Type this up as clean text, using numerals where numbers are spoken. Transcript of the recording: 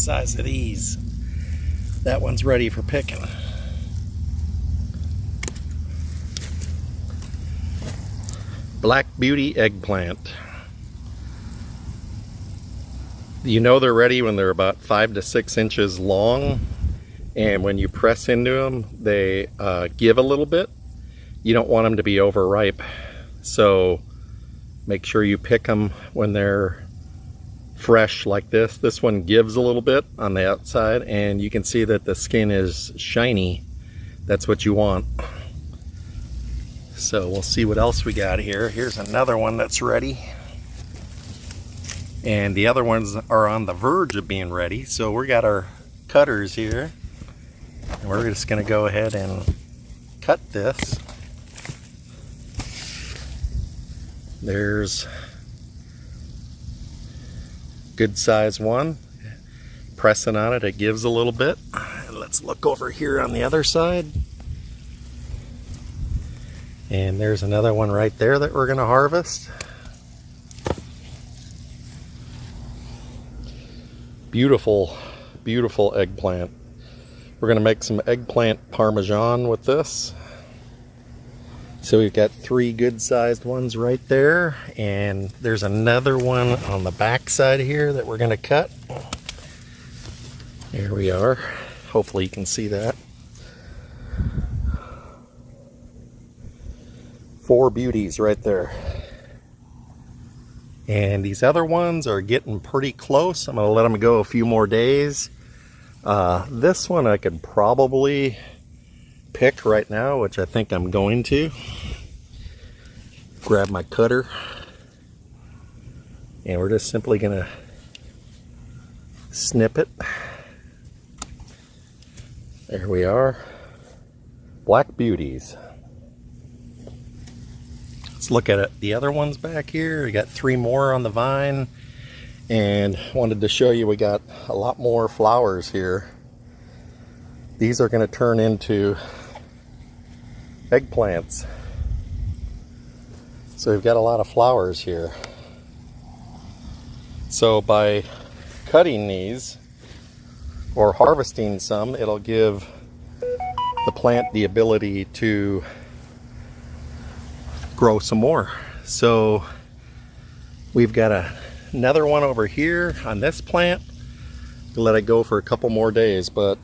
size of these. That one's ready for picking. Black Beauty eggplant. You know they're ready when they're about 5 to 6 inches long, and when you press into them they give a little bit. You don't want them to be overripe, so make sure you pick them when they're fresh like this. This one gives a little bit on the outside, and you can see that the skin is shiny. That's what you want. So we'll see what else we got here. Here's another one that's ready. And the other ones are on the verge of being ready. So we got our cutters here. And we're just gonna go ahead and cut this. There's good size one. Pressing on it, it gives a little bit. And let's look over here on the other side. And there's another one right there that we're gonna harvest. Beautiful, beautiful eggplant. We're gonna make some eggplant parmesan with this. So we've got 3 good sized ones right there, and there's another one on the back side here that we're gonna cut. There we are. Hopefully you can see that. 4 beauties right there. And these other ones are getting pretty close. I'm gonna let them go a few more days. This one I could probably pick right now, which I think I'm going to. Grab my cutter, and we're just simply gonna snip it. There we are. Black beauties. Let's look at it. The other ones back here, we got 3 more on the vine, and wanted to show you we got a lot more flowers here. These are going to turn into eggplants. So we've got a lot of flowers here. So by cutting these or harvesting some, it'll give the plant the ability to grow some more. So we've got another one over here on this plant. We'll let it go for a couple more days, but